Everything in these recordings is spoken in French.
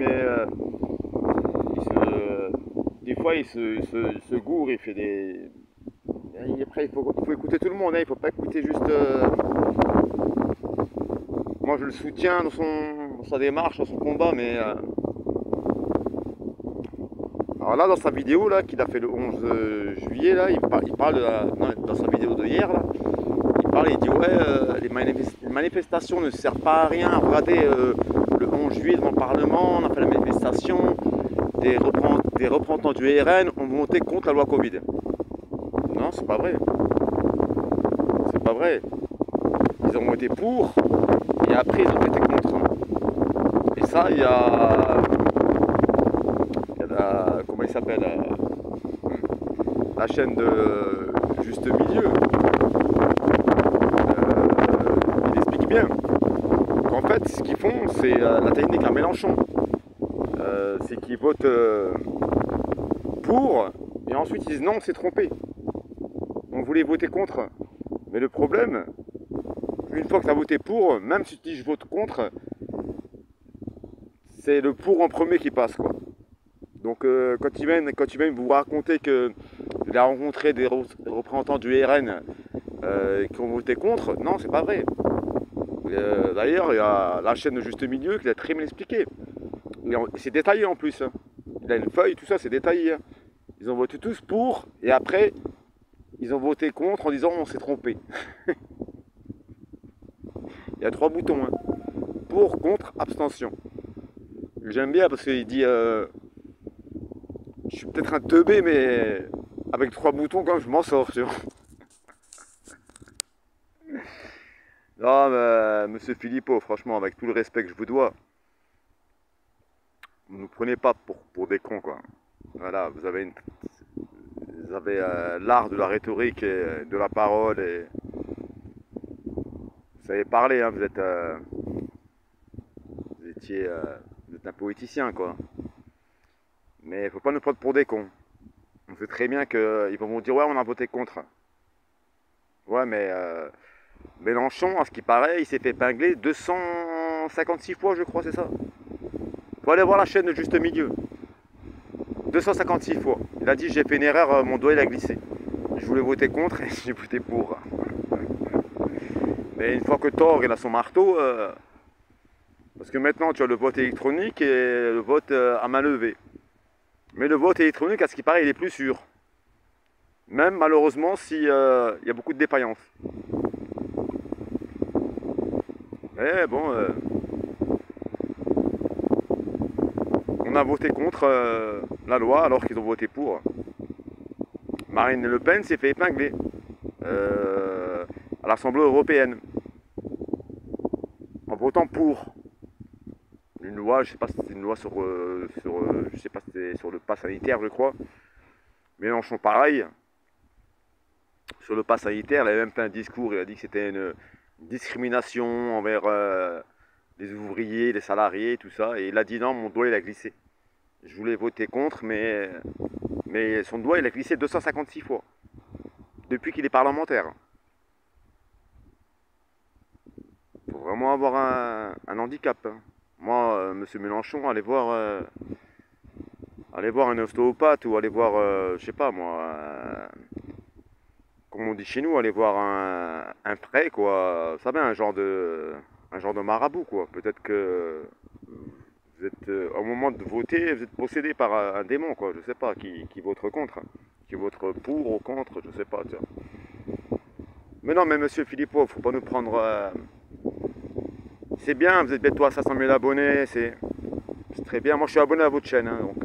mais des fois il se gourre, il fait des. Après, il faut écouter tout le monde, hein, il faut pas écouter juste. Moi, je le soutiens dans sa démarche, dans son combat, mais. Alors là, dans sa vidéo là, qu'il a fait le 11 juillet, là, il parle non, dans sa vidéo de hier, là, il dit ouais, les manifestations ne servent pas à rien. Regardez, le 11 juillet devant le Parlement, on a fait la manifestation, des représentants du RN ont voté contre la loi Covid. Non, c'est pas vrai. C'est pas vrai. Ils ont voté pour, et après ils ont voté contre. Et ça, comment il s'appelle, la chaîne de Juste Milieu. Il explique bien qu'en fait, ce qu'ils font, c'est la technique à Mélenchon. C'est qu'ils votent pour, et ensuite ils disent non, on s'est trompé. On voulait voter contre. Mais le problème, une fois que tu as voté pour, même si tu dis je vote contre, c'est le pour en premier qui passe, quoi. Donc quand ils viennent vous raconter qu'il a rencontré des représentants du RN qui ont voté contre, non, c'est pas vrai. D'ailleurs, il y a la chaîne de Juste Milieu qui l'a très bien expliqué. C'est détaillé en plus. Il a une feuille, tout ça, c'est détaillé. Ils ont voté tous pour, et après, ils ont voté contre en disant on s'est trompé. Il y a 3 boutons. Hein. Pour, contre, abstention. J'aime bien parce qu'il dit je suis peut-être un teubé, mais avec 3 boutons, quand même, je m'en sors. Tu vois. Non, mais, monsieur Philippot, franchement, avec tout le respect que je vous dois, vous ne nous prenez pas pour des cons, quoi. Voilà, vous avez l'art de la rhétorique et de la parole, et vous savez parler, hein, vous êtes un poéticien, quoi. Mais il ne faut pas nous prendre pour des cons. On sait très bien qu'ils vont vous dire ouais, on a voté contre. Ouais, mais Mélenchon, à ce qui paraît, il s'est fait épingler 256 fois, je crois, c'est ça. Faut aller voir la chaîne de Juste Milieu. 256 fois. Il a dit j'ai fait une erreur, mon doigt il a glissé. Je voulais voter contre et j'ai voté pour. Mais une fois que Thor il a son marteau, parce que maintenant tu as le vote électronique et le vote à main levée. Mais le vote électronique, à ce qui paraît, il est plus sûr. Même malheureusement s'il y a beaucoup de défaillances. Mais bon, on a voté contre la loi alors qu'ils ont voté pour. Marine Le Pen s'est fait épingler à l'Assemblée européenne en votant pour une loi, je sais pas si c'était une loi je sais pas si c'était sur le pass sanitaire, je crois. Mélenchon pareil. Sur le pass sanitaire, il avait même fait un discours, il a dit que c'était une discrimination envers les ouvriers, les salariés, tout ça. Et il a dit non, mon doigt il a glissé. Je voulais voter contre, mais son doigt il a glissé 256 fois. Depuis qu'il est parlementaire. Il faut vraiment avoir un handicap. Hein. Moi, monsieur Mélenchon, allez voir un ostéopathe ou allez voir, je sais pas moi, comme on dit chez nous, aller voir un prêtre, quoi. Vous savez, un genre de marabout, quoi. Peut-être que vous êtes, au moment de voter, vous êtes possédé par un démon, quoi. Je sais pas, qui vote contre, qui vote pour ou contre, je sais pas, tiens. Mais non, mais monsieur Philippot, faut pas nous prendre. C'est bien, vous êtes bientôt à 500 000 abonnés, c'est très bien. Moi, je suis abonné à votre chaîne, hein, donc.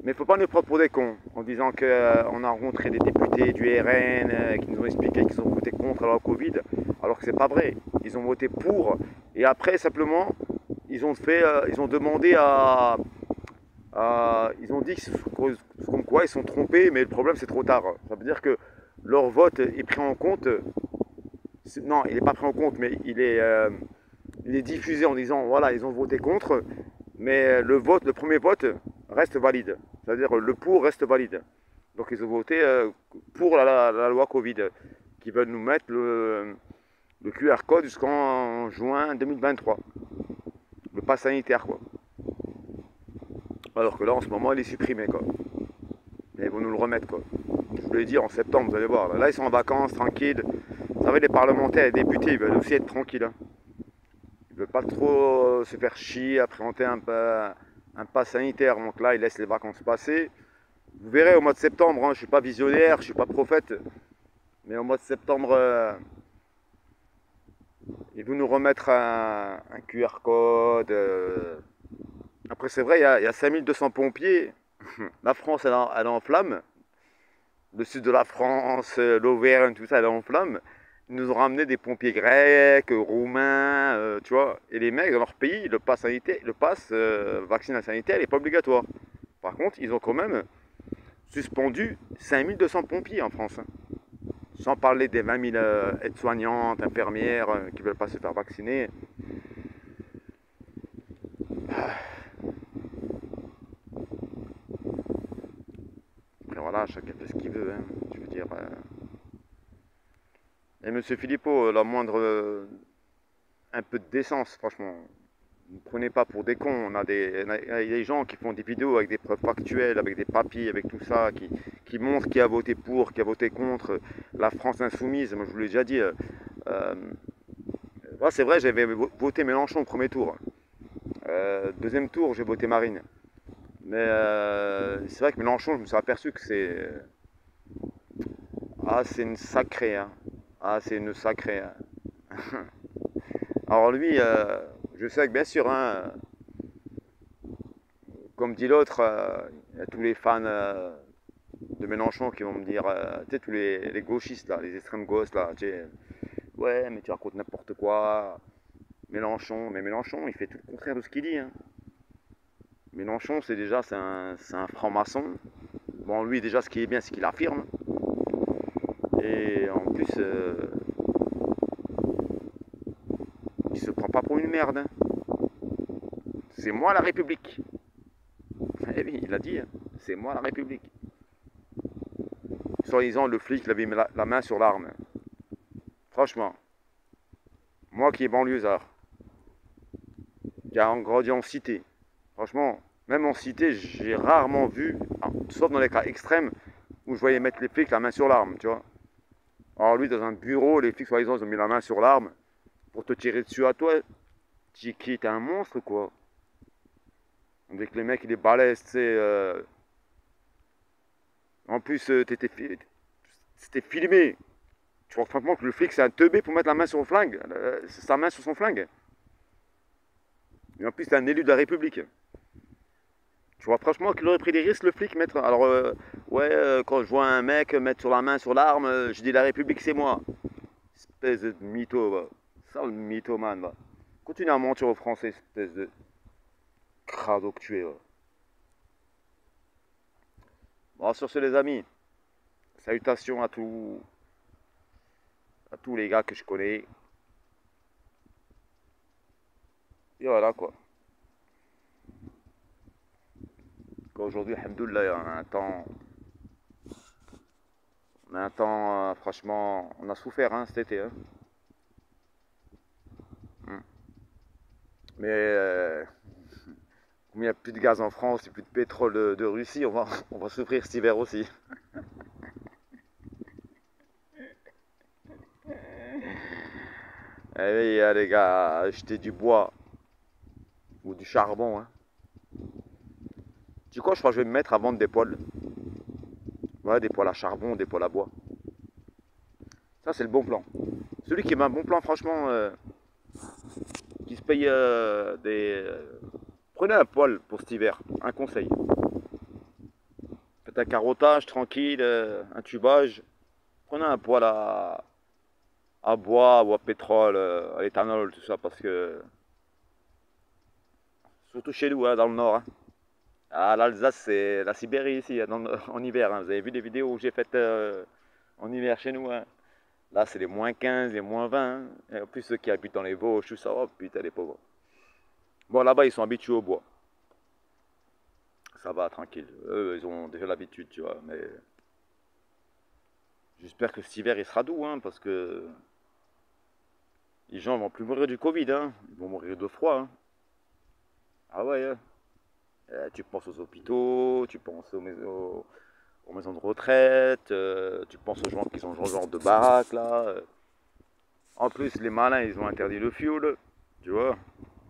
Mais il ne faut pas nous prendre pour des cons en disant qu'on a rencontré des députés du RN qui nous ont expliqué qu'ils ont voté contre la Covid, alors que c'est pas vrai. Ils ont voté pour et après simplement ils ont demandé ils ont dit comme quoi ils sont trompés, mais le problème c'est trop tard. Ça veut dire que leur vote est pris en compte. Non, il n'est pas pris en compte, mais il est diffusé en disant voilà ils ont voté contre, mais le premier vote reste valide. C'est-à-dire le pour reste valide. Donc ils ont voté pour la loi Covid, qui veulent nous mettre le QR code jusqu'en juin 2023. Le pass sanitaire, quoi. Alors que là, en ce moment, il est supprimé, quoi. Mais ils vont nous le remettre, quoi. Je vous l'ai dit, en septembre, vous allez voir. Là, ils sont en vacances, tranquilles. Vous savez, les parlementaires et les députés, ils veulent aussi être tranquilles, hein. Ils veulent pas trop se faire chier à présenter un pass sanitaire. Donc là, ils laissent les vacances passer. Vous verrez au mois de septembre, hein, je ne suis pas visionnaire, je ne suis pas prophète, mais au mois de septembre, ils vont nous remettre un QR code. Après, c'est vrai, il y a 5200 pompiers. La France, elle est en flammes. Le sud de la France, l'Auvergne, tout ça, elle est en flammes. Ils nous ont ramené des pompiers grecs, roumains, tu vois. Et les mecs, dans leur pays, le pass sanitaire, le pass vaccinal sanitaire n'est pas obligatoire. Par contre, ils ont quand même suspendu 5200 pompiers en France. Hein. Sans parler des 20 000 aides-soignantes, infirmières qui ne veulent pas se faire vacciner. Après voilà, chacun fait ce qu'il veut. Hein. Je veux dire. Et monsieur Philippot, la moindre. Un peu de décence, franchement. Ne prenez pas pour des cons. On a des gens qui font des vidéos avec des preuves factuelles, avec des papiers, avec tout ça, qui montrent qui a voté pour, qui a voté contre. La France insoumise, moi je vous l'ai déjà dit. Moi, c'est vrai, j'avais voté Mélenchon au premier tour. Deuxième tour, j'ai voté Marine. Mais c'est vrai que Mélenchon, je me suis aperçu que c'est. Ah, c'est une sacrée. Hein. Ah, c'est une sacrée. Hein. Alors lui, je sais que bien sûr, hein, comme dit l'autre, il y a tous les fans de Mélenchon qui vont me dire, tu sais, tous les gauchistes, là, les extrêmes gauches, là, tu sais, ouais, mais tu racontes n'importe quoi. Mélenchon, mais Mélenchon, il fait tout le contraire de ce qu'il dit. Hein. Mélenchon, c'est un franc-maçon. Bon, lui, déjà, ce qui est bien, c'est qu'il affirme. Et en plus, il se prend pas pour une merde. Hein. C'est moi la République. Eh oui, il a dit, hein. C'est moi la République. Soi-disant, le flic il avait mis la main sur l'arme. Franchement, moi qui est banlieusard, qui a grandi en cité, franchement, même en cité, j'ai rarement vu, sauf dans les cas extrêmes, où je voyais mettre les flics la main sur l'arme, tu vois. Alors lui, dans un bureau, les flics, soi-disant, ils ont mis la main sur l'arme pour te tirer dessus à toi. T'es un monstre, quoi. Avec les mecs, il est balèze, tu sais. En plus, c'était filmé. Tu vois franchement que le flic, c'est un teubé pour mettre la main sur le flingue. Sa main sur son flingue. Et en plus, c'est un élu de la République. Tu vois franchement qu'il aurait pris des risques, le flic, mettre. Alors, ouais, quand je vois un mec mettre sur la main sur l'arme, je dis la République, c'est moi. Espèce de mytho, va. Ça, le mythomane, va. Continue à mentir aux Français, espèce de crado que tu es, va. Bon, sur ce, les amis, salutations à tous les gars que je connais. Et voilà, quoi. Aujourd'hui, alhamdoulilah, on a un temps, franchement, on a souffert hein, cet été. Hein. Mais comme il n'y a plus de gaz en France et plus de pétrole de Russie, on va souffrir cet hiver aussi. Eh oui, les gars, acheter du bois ou du charbon. Hein. Tu sais quoi, je crois que je vais me mettre à vendre des poêles. Ouais, des poêles à charbon, des poêles à bois. Ça, c'est le bon plan. Celui qui met un bon plan, franchement, qui se paye prenez un poêle pour cet hiver, un conseil. Faites un carottage tranquille, un tubage. Prenez un poêle à bois ou à pétrole, à l'éthanol, tout ça, parce que surtout chez nous, hein, dans le nord. Hein. Ah, l'Alsace, c'est la Sibérie ici, en hiver. Hein. Vous avez vu des vidéos où j'ai faites en hiver chez nous. Hein. Là, c'est les moins 15, les moins 20. Hein. Et en plus, ceux qui habitent dans les Vosges, tout ça, oh putain, les pauvres. Bon, là-bas, ils sont habitués au bois. Ça va, tranquille. Eux, ils ont déjà l'habitude, tu vois. Mais j'espère que cet hiver, il sera doux, hein, parce que les gens vont plus mourir du Covid. Hein. Ils vont mourir de froid. Hein. Ah ouais, hein. Tu penses aux hôpitaux, tu penses aux maisons de retraite, tu penses aux gens qui sont dans ce genre de baraque là. En plus, les malins, ils ont interdit le fioul, tu vois,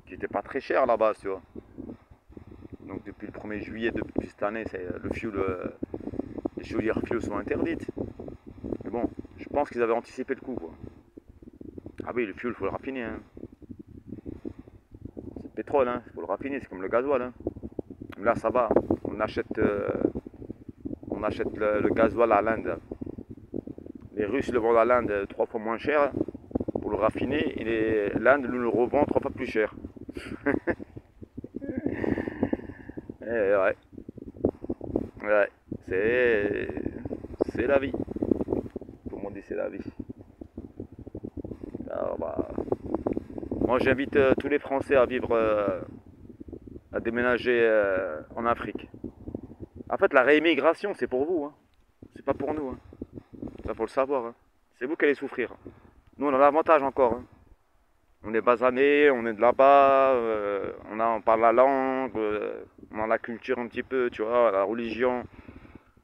qui était pas très cher là-bas, tu vois. Donc depuis le 1er juillet, depuis cette année, c'est le fioul, les chaudières fioul sont interdites. Mais bon, je pense qu'ils avaient anticipé le coup, quoi. Ah oui, le fioul, faut le raffiner, hein. C'est le pétrole, hein. Faut le raffiner, c'est comme le gasoil, hein. Là, ça va. On achète le gasoil à l'Inde. Les Russes le vendent à l'Inde 3 fois moins cher pour le raffiner et l'Inde nous le revend 3 fois plus cher. Et ouais, ouais, c'est la vie. Comme on dit, c'est la vie. Alors, bah, moi, j'invite tous les Français à vivre, à déménager en Afrique. En fait, la réimmigration, c'est pour vous, hein. C'est pas pour nous, hein. Ça, faut le savoir, hein. C'est vous qui allez souffrir. Nous, on a l'avantage encore, hein. On est basané, on est de là-bas, on parle la langue, on a la culture un petit peu, tu vois, la religion.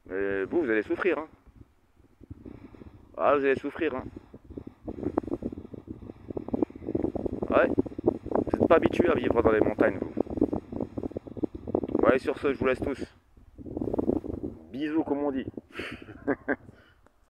Mais vous allez souffrir, hein. Ah, vous allez souffrir, hein. Ouais, vous n'êtes pas habitué à vivre dans les montagnes, vous. Ouais, sur ce, je vous laisse tous. Bisous, comme on dit.